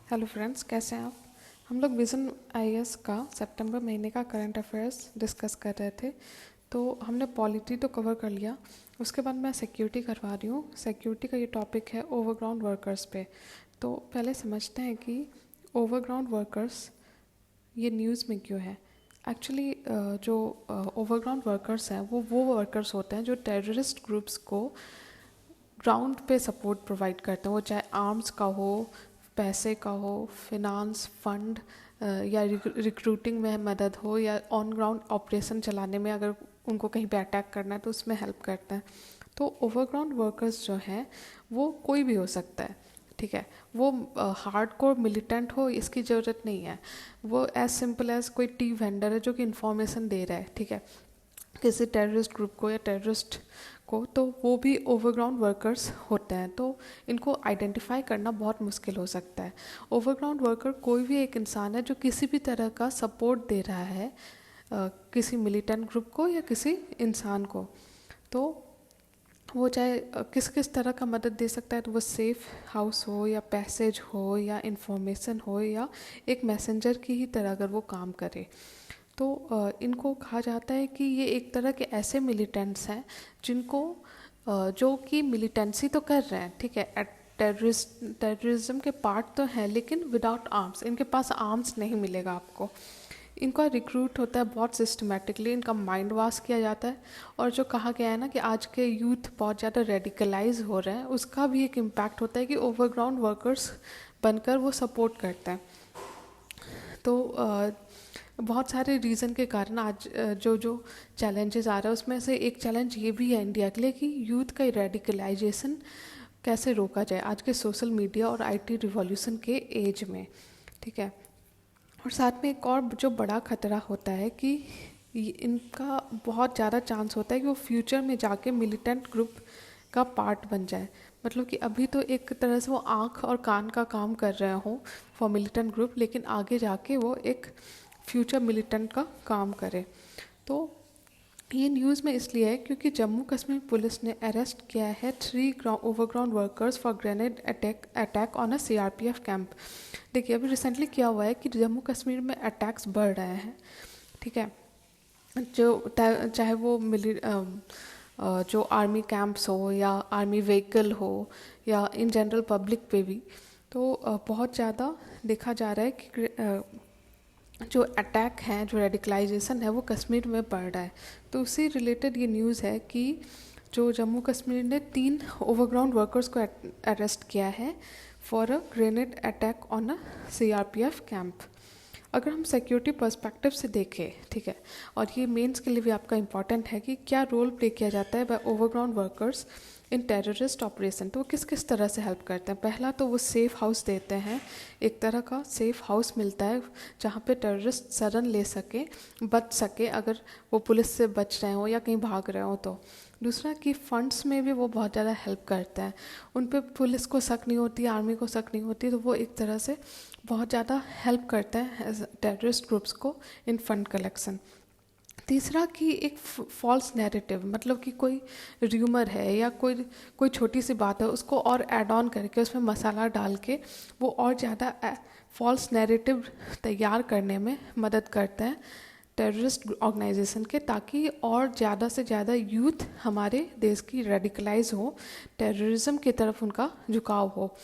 Hello friends, कैसे हैं आप। हम लोग विज़न आईएएस का सितंबर महीने का करंट अफेयर्स डिस्कस कर रहे थे। तो हमने पॉलिटी तो कवर कर लिया। उसके बाद मैं सिक्योरिटी करवा रही हूँ। सिक्योरिटी का ये टॉपिक है ओवरग्राउंड वर्कर्स पे। तो पहले समझते हैं कि ओवरग्राउंड वर्कर्स ये न्यूज़ में क्यों है। एक्चुअली जो ओवरग्राउंड वर्कर्स हैं वो वर्कर्स होते हैं जो टेररिस्ट ग्रुप्स को ग्राउंड पे सपोर्ट प्रोवाइड करते हैं। वो चाहे आर्म्स का हो, पैसे का हो, फिनांस फंड या रिक्रूटिंग में मदद हो, या ऑन ग्राउंड ऑपरेशन चलाने में अगर उनको कहीं पे अटैक करना है तो उसमें हेल्प करते हैं। तो ओवरग्राउंड वर्कर्स जो हैं वो कोई भी हो सकता है, ठीक है। वो हार्डकोर मिलिटेंट हो इसकी ज़रूरत नहीं है। वो एज सिंपल एज कोई टी वेंडर है जो कि इंफॉर्मेशन दे रहा है, ठीक है, किसी टेररिस्ट ग्रुप को या टेररिस्ट को, तो वो भी ओवरग्राउंड वर्कर्स होते हैं। तो इनको आइडेंटिफाई करना बहुत मुश्किल हो सकता है। ओवरग्राउंड वर्कर कोई भी एक इंसान है जो किसी भी तरह का सपोर्ट दे रहा है किसी मिलिटेंट ग्रुप को या किसी इंसान को। तो वो चाहे किस किस तरह का मदद दे सकता है। तो वो सेफ हाउस हो या पैसेज हो या इंफॉर्मेशन हो या एक मैसेंजर की ही तरह अगर वो काम करे। तो इनको कहा जाता है कि ये एक तरह के ऐसे मिलिटेंट्स हैं जिनको जो कि मिलिटेंसी तो कर रहे हैं, ठीक है, टेररिज्म के पार्ट तो हैं लेकिन विदाउट आर्म्स। इनके पास आर्म्स नहीं मिलेगा आपको। इनका रिक्रूट होता है बहुत सिस्टमेटिकली, इनका माइंड वॉश किया जाता है। और जो कहा गया है ना कि आज के यूथ बहुत ज़्यादा रेडिकलाइज हो रहे हैं, उसका भी एक इम्पैक्ट होता है कि ओवरग्राउंड वर्कर्स बनकर वो सपोर्ट करते हैं। तो बहुत सारे रीज़न के कारण आज जो चैलेंजेस आ रहा है उसमें से एक चैलेंज ये भी है इंडिया के लिए कि यूथ का रेडिकलाइजेशन कैसे रोका जाए आज के सोशल मीडिया और आईटी रिवॉल्यूशन के एज में, ठीक है। और साथ में एक और जो बड़ा खतरा होता है कि इनका बहुत ज़्यादा चांस होता है कि वो फ्यूचर में जाके मिलिटेंट ग्रुप का पार्ट बन जाए। मतलब कि अभी तो एक तरह से वो आँख और कान का काम कर रहे हों फॉर मिलिटेंट ग्रुप, लेकिन आगे जाके वो एक फ्यूचर मिलिटेंट का काम करे। तो ये न्यूज़ में इसलिए है क्योंकि जम्मू कश्मीर पुलिस ने अरेस्ट किया है 3 overground workers for grenade attack on a CRPF camp. देखिए अभी रिसेंटली क्या हुआ है कि जम्मू कश्मीर में अटैक्स बढ़ रहे हैं, ठीक है। जो चाहे वो जो आर्मी कैंप्स हो या आर्मी व्हीकल हो या इन जनरल पब्लिक पे भी, तो बहुत ज़्यादा देखा जा रहा है कि जो अटैक हैं, जो रेडिकलाइजेशन है वो कश्मीर में बढ़ रहा है। तो उससे रिलेटेड ये न्यूज़ है कि जो जम्मू कश्मीर ने 3 ओवरग्राउंड वर्कर्स को अरेस्ट किया है for a grenade attack on a CRPF camp. अगर हम सिक्योरिटी पर्सपेक्टिव से देखें, ठीक है, और ये मेंस के लिए भी आपका इम्पॉर्टेंट है कि क्या रोल प्ले किया जाता है by overground workers in terrorist operation. तो वो किस किस तरह से हेल्प करते हैं। पहला तो वो सेफ़ हाउस देते हैं, एक तरह का सेफ़ हाउस मिलता है जहाँ पे टेररिस्ट शरण ले सके, बच सके अगर वो पुलिस से बच रहे हो या कहीं भाग रहे हो तो। दूसरा कि फ़ंड्स में भी वो बहुत ज़्यादा हेल्प करता है। उन पे पुलिस को शक नहीं होती, आर्मी को शक नहीं होती, तो वो एक तरह से बहुत ज़्यादा हेल्प करता है टेररिस्ट ग्रुप्स को इन फंड कलेक्शन। तीसरा कि एक फॉल्स नैरेटिव, मतलब कि कोई र्यूमर है या कोई छोटी सी बात है उसको और ऐड ऑन करके उसमें मसाला डाल के वो और ज़्यादा फॉल्स नैरेटिव तैयार करने में मदद करते हैं टेररिस्ट ऑर्गेनाइजेशन के, ताकि और ज़्यादा से ज़्यादा यूथ हमारे देश की रेडिकलाइज हो, टेररिज्म की तरफ उनका झुकाव हो।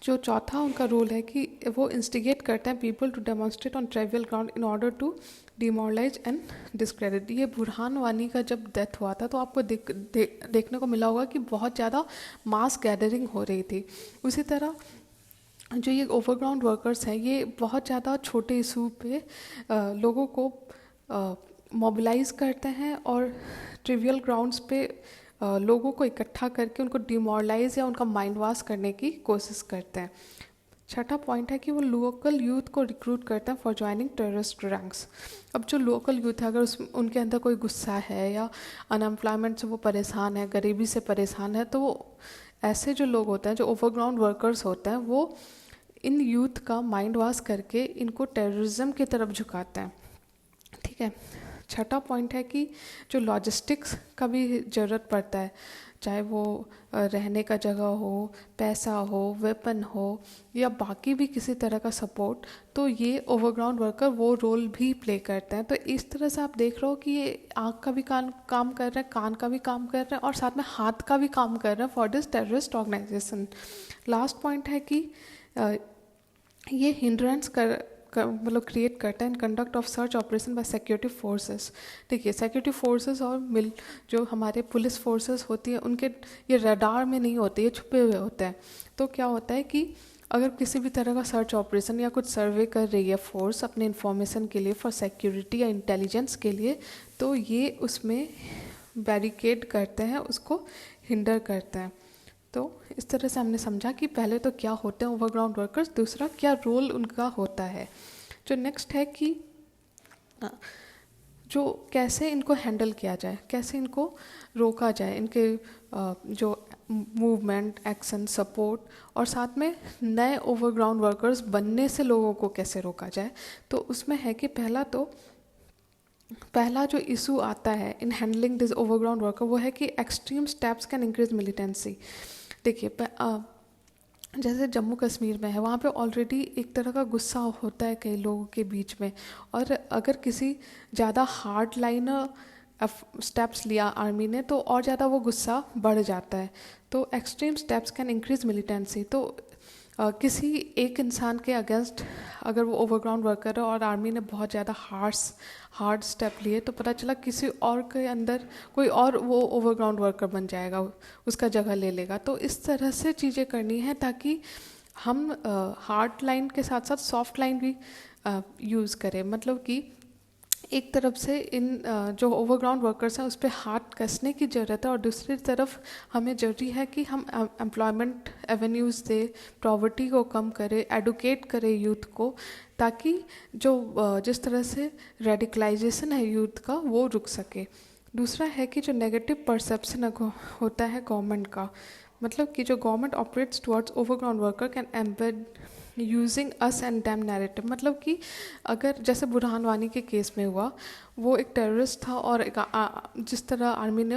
जो चौथा उनका रोल है कि वो इंस्टिगेट करते हैं people to demonstrate on tribal ground in order to demoralise and discredit. ये बुरहान वानी का जब डेथ हुआ था तो आपको देखने को मिला होगा कि बहुत ज़्यादा मास गैदरिंग हो रही थी। उसी तरह जो ये ओवरग्राउंड वर्कर्स हैं ये बहुत ज़्यादा छोटे इशू पे लोगों को मोबिलाइज करते हैं और ट्रिवियल ग्राउंड्स पे लोगों को इकट्ठा करके उनको डिमोरलाइज या उनका माइंड वॉश करने की कोशिश करते हैं। छठा पॉइंट है कि वो लोकल यूथ को रिक्रूट करते हैं फॉर ज्वाइनिंग टेररिस्ट रैंक्स। अब जो लोकल यूथ है अगर उनके अंदर कोई गुस्सा है या अनएम्प्लॉयमेंट से वो परेशान है, गरीबी से परेशान है, तो वो ऐसे जो लोग होते हैं जो ओवरग्राउंड वर्कर्स होते हैं वो इन यूथ का माइंड वॉश करके इनको टेररिज्म की तरफ झुकाते हैं, ठीक है। छठा पॉइंट है कि जो लॉजिस्टिक्स का भी ज़रूरत पड़ता है, चाहे वो रहने का जगह हो, पैसा हो, वेपन हो या बाकी भी किसी तरह का सपोर्ट, तो ये ओवरग्राउंड वर्कर वो रोल भी प्ले करते हैं। तो इस तरह से आप देख रहे हो कि ये आँख का भी काम कर रहे हैं, कान का भी काम कर रहे हैं और साथ में हाथ का भी काम कर रहे हैं for this terrorist organisation. Last point है कि ये हिंड्रेंस मतलब क्रिएट करता है in conduct of search operation by security forces. देखिए, सिक्योरिटी फोर्सेस और जो हमारे पुलिस फोर्सेस होती है उनके ये रडार में नहीं होते, ये छुपे हुए होते हैं। तो क्या होता है कि अगर किसी भी तरह का सर्च ऑपरेशन या कुछ सर्वे कर रही है फोर्स अपने इन्फॉर्मेशन के लिए फॉर सिक्योरिटी या इंटेलिजेंस के लिए, तो ये उसमें बैरिकेड करते हैं, उसको हिंडर करते हैं। तो इस तरह से हमने समझा कि पहले तो क्या होते हैं ओवरग्राउंड वर्कर्स, दूसरा क्या रोल उनका होता है। जो नेक्स्ट है कि जो कैसे इनको हैंडल किया जाए, कैसे इनको रोका जाए, इनके जो मूवमेंट, एक्शन, सपोर्ट और साथ में नए ओवरग्राउंड वर्कर्स बनने से लोगों को कैसे रोका जाए। तो उसमें है कि पहला जो इशू आता है in handling this overground worker वो है कि extreme steps can increase militancy. देखिए, जैसे जम्मू कश्मीर में है, वहाँ पे ऑलरेडी एक तरह का गुस्सा होता है कई लोगों के बीच में, और अगर किसी ज़्यादा हार्ड लाइन स्टेप्स लिया आर्मी ने तो और ज़्यादा वो गुस्सा बढ़ जाता है। तो extreme steps can increase militancy. तो किसी एक इंसान के अगेंस्ट अगर वो ओवरग्राउंड वर्कर है और आर्मी ने बहुत ज़्यादा हार्ड स्टेप लिए, तो पता चला किसी और के अंदर कोई और वो ओवरग्राउंड वर्कर बन जाएगा, उसका जगह ले लेगा। तो इस तरह से चीज़ें करनी है ताकि हम हार्ड लाइन के साथ साथ सॉफ्ट लाइन भी यूज़ करें। मतलब कि एक तरफ से इन जो ओवरग्राउंड वर्कर्स हैं उस पर हाथ कसने की ज़रूरत है, और दूसरी तरफ हमें ज़रूरी है कि हम एम्प्लॉयमेंट एवेन्यूज़ दें, पॉवर्टी को कम करें, एडुकेट करें यूथ को, ताकि जो जिस तरह से रेडिकलाइजेशन है यूथ का वो रुक सके। दूसरा है कि जो नेगेटिव परसेप्शन होता है गवर्नमेंट का, मतलब कि जो government operates towards overground worker can embed using us and dam narrative. मतलब कि अगर जैसे बुरहान वानी के केस में हुआ, वो एक टेररिस्ट था और जिस तरह आर्मी ने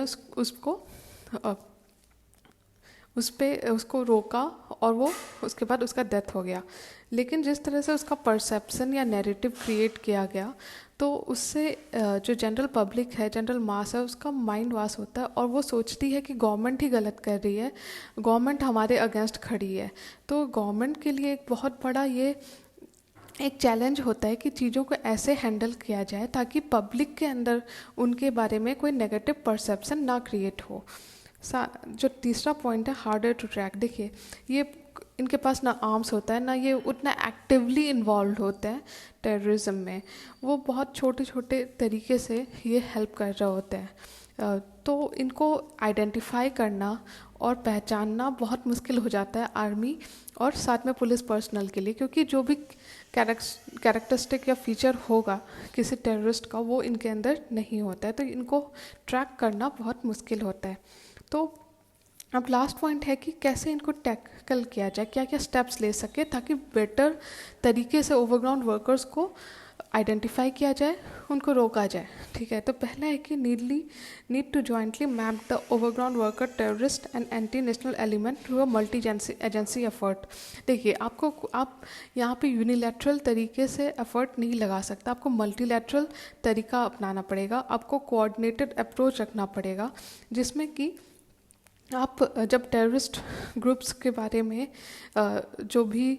उसको रोका और वो उसके बाद उसका डेथ हो गया। लेकिन जिस तरह से उसका परसेप्शन या नैरेटिव क्रिएट किया गया, तो उससे जो जनरल पब्लिक है, जनरल मास है, उसका माइंड वॉश होता है और वो सोचती है कि गवर्नमेंट ही गलत कर रही है, गवर्नमेंट हमारे अगेंस्ट खड़ी है। तो गवर्नमेंट के लिए एक बहुत बड़ा ये एक चैलेंज होता है कि चीज़ों को ऐसे हैंडल किया जाए ताकि पब्लिक के अंदर उनके बारे में कोई नेगेटिव परसेप्शन ना क्रिएट हो। जो तीसरा पॉइंट है हार्डर टू ट्रैक। देखिए, ये इनके पास ना आर्म्स होता है, ना ये उतना एक्टिवली इन्वॉल्व होते हैं टेररिज्म में, वो बहुत छोटे छोटे तरीके से ये हेल्प कर रहे होते हैं। तो इनको आइडेंटिफाई करना और पहचानना बहुत मुश्किल हो जाता है आर्मी और साथ में पुलिस पर्सनल के लिए, क्योंकि जो भी कैरेक्टरिस्टिक या फीचर होगा किसी टेररिस्ट का वो इनके अंदर नहीं होता है, तो इनको ट्रैक करना बहुत मुश्किल होता है। तो अब लास्ट पॉइंट है कि कैसे इनको टैकल किया जाए, क्या क्या स्टेप्स ले सके ताकि बेटर तरीके से ओवरग्राउंड वर्कर्स को आइडेंटिफाई किया जाए, उनको रोका जाए। ठीक है, तो पहला है कि need to jointly map the overground worker, terrorist and anti national element through a multi agency effort. देखिए, आप यहाँ पे यूनिलैटरल तरीके से एफर्ट नहीं लगा सकता, आपको मल्टीलैटरल तरीका अपनाना पड़ेगा, आपको कोऑर्डिनेटेड अप्रोच रखना पड़ेगा, जिसमें कि आप जब टेररिस्ट ग्रुप्स के बारे में जो भी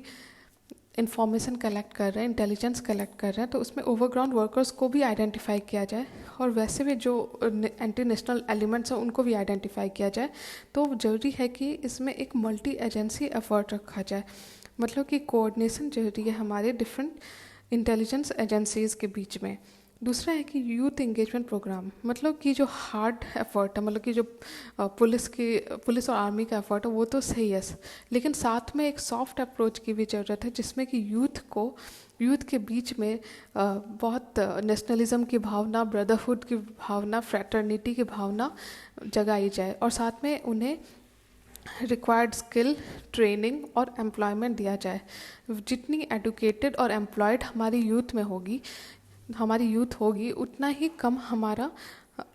इंफॉर्मेशन कलेक्ट कर रहे हैं, इंटेलिजेंस कलेक्ट कर रहे हैं, तो उसमें ओवरग्राउंड वर्कर्स को भी आइडेंटिफाई किया जाए और वैसे भी जो एंटी नेशनल एलिमेंट्स हैं उनको भी आइडेंटिफाई किया जाए। तो ज़रूरी है कि इसमें एक मल्टी एजेंसी एफर्ट रखा जाए, मतलब कि कोऑर्डिनेशन जरूरी है हमारे डिफरेंट इंटेलिजेंस एजेंसीज़ के बीच में। दूसरा है कि यूथ इंगेजमेंट प्रोग्राम, मतलब कि जो हार्ड एफर्ट है, मतलब कि जो पुलिस और आर्मी का एफर्ट है वो तो सही है, लेकिन साथ में एक सॉफ्ट अप्रोच की भी ज़रूरत है, जिसमें कि यूथ के बीच में बहुत नेशनलिज्म की भावना, ब्रदरहुड की भावना, फ्रैटर्निटी की भावना जगाई जाए और साथ में उन्हें रिक्वायर्ड स्किल, ट्रेनिंग और एम्प्लॉयमेंट दिया जाए। जितनी एडुकेटेड और एम्प्लॉयड हमारी यूथ होगी उतना ही कम हमारा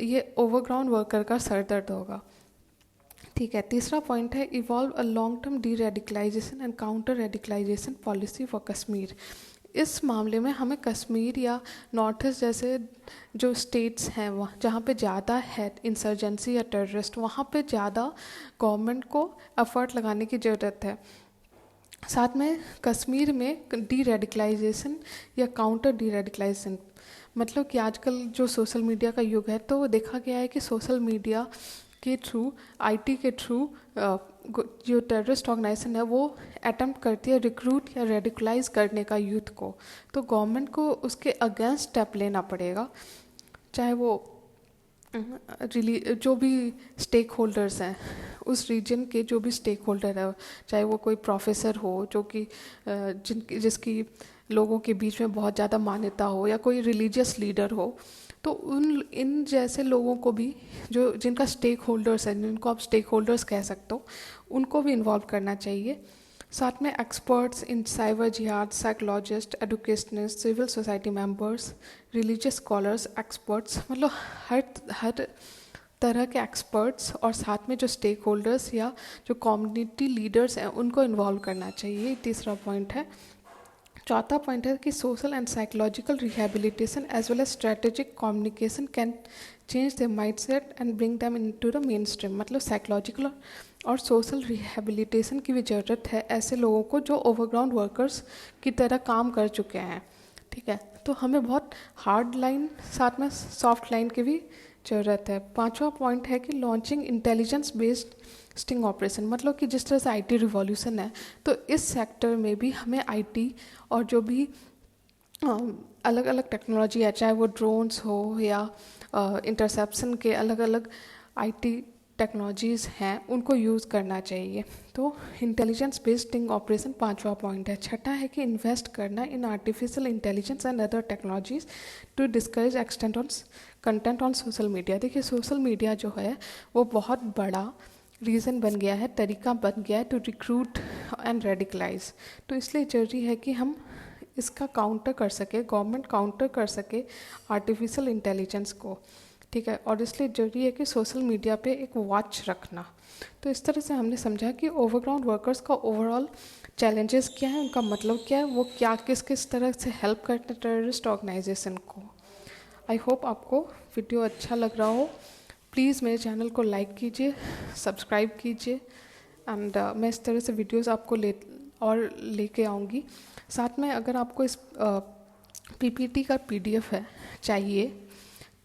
ये ओवरग्राउंड वर्कर का सर दर्द होगा। ठीक है, तीसरा पॉइंट है evolve a long term deradicalisation and counter radicalisation policy for Kashmir. इस मामले में हमें कश्मीर या नॉर्थ ईस्ट जैसे जो स्टेट्स हैं वहाँ जहाँ पे ज़्यादा है इंसर्जेंसी या टेररिस्ट, वहाँ पे ज़्यादा गवर्नमेंट को एफर्ट लगाने की ज़रूरत है। साथ में कश्मीर में डी रेडिकलाइजेशन या काउंटर डी रेडिकलाइजेशन, मतलब कि आजकल जो सोशल मीडिया का युग है, तो देखा गया है कि सोशल मीडिया के थ्रू, आईटी के थ्रू जो टेररिस्ट ऑर्गेनाइजेशन है वो अटेम्प्ट करती है रिक्रूट या रेडिकलाइज करने का यूथ को। तो गवर्नमेंट को उसके अगेंस्ट स्टेप लेना पड़ेगा, चाहे वो जो भी स्टेक होल्डर्स हैं उस रीजन के, जो भी स्टेक होल्डर है, चाहे वो कोई प्रोफेसर हो जो कि जिसकी लोगों के बीच में बहुत ज़्यादा मान्यता हो, या कोई रिलीजियस लीडर हो, तो इन जैसे लोगों को भी, जो जिनका स्टेक होल्डर्स है, जिनको आप स्टेक होल्डर्स कह सकते हो, उनको भी इन्वॉल्व करना चाहिए। साथ में experts in cyber jihad, psychologist, educationist, civil society members, religious scholars, experts, मतलब हर तरह के एक्सपर्ट्स, और साथ में जो स्टेक होल्डर्स या जो कम्युनिटी लीडर्स हैं उनको इन्वॉल्व करना चाहिए। तीसरा पॉइंट है। चौथा पॉइंट है कि social and psychological rehabilitation as well as strategic communication can change the mindset and bring them into the mainstream. मतलब साइकोलॉजिकल और सोशल रिहेबिलिटेशन की भी ज़रूरत है ऐसे लोगों को जो ओवरग्राउंड वर्कर्स की तरह काम कर चुके हैं। ठीक है, तो हमें बहुत हार्ड लाइन साथ में सॉफ्ट लाइन की भी ज़रूरत है। पांचवा पॉइंट है कि launching intelligence based sting operation, मतलब कि जिस तरह से आईटी रिवॉल्यूशन है, तो इस सेक्टर में भी हमें आईटी और जो भी अलग अलग टेक्नोलॉजी है, चाहे वो ड्रोन्स हो या इंटरसेप्शन के अलग अलग आईटी टेक्नोलॉजीज़ हैं, उनको यूज़ करना चाहिए। तो इंटेलिजेंस बेस्ड स्टिंग ऑपरेशन पांचवा पॉइंट है। छठा है कि इन्वेस्ट करना in artificial intelligence and other technologies to discourage extent on content on social media. देखिए, सोशल मीडिया जो है वो बहुत बड़ा रीज़न बन गया है, तरीका बन गया है टू रिक्रूट एंड रेडिकलाइज। तो इसलिए ज़रूरी है कि हम इसका काउंटर कर सके, गवर्नमेंट काउंटर कर सके आर्टिफिशियल इंटेलिजेंस को। ठीक है, और इसलिए ज़रूरी है कि सोशल मीडिया पे एक वॉच रखना। तो इस तरह से हमने समझा कि ओवरग्राउंड वर्कर्स का ओवरऑल चैलेंजेस क्या है, उनका मतलब क्या है, वो क्या किस किस तरह से हेल्प करते हैं टेररिस्ट ऑर्गेनाइजेशन को। आई होप आपको वीडियो अच्छा लग रहा हो। प्लीज़ मेरे चैनल को लाइक कीजिए, सब्सक्राइब कीजिए, एंड मैं इस तरह से वीडियोस आपको लेके आऊँगी। साथ में अगर आपको इस पीपीटी का पीडीएफ है चाहिए,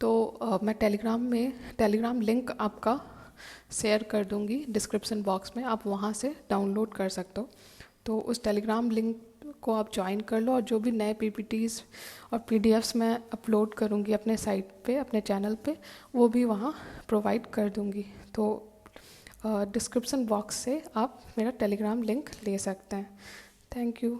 तो मैं टेलीग्राम लिंक आपका शेयर कर दूंगी डिस्क्रिप्शन बॉक्स में, आप वहाँ से डाउनलोड कर सकते हो। तो उस टेलीग्राम लिंक को आप ज्वाइन कर लो, और जो भी नए पीपीटीज़ और पीडीएफ्स मैं अपलोड करूँगी अपने साइट पे, अपने चैनल पे, वो भी वहाँ प्रोवाइड कर दूँगी। तो डिस्क्रिप्शन बॉक्स से आप मेरा टेलीग्राम लिंक ले सकते हैं। Thank you.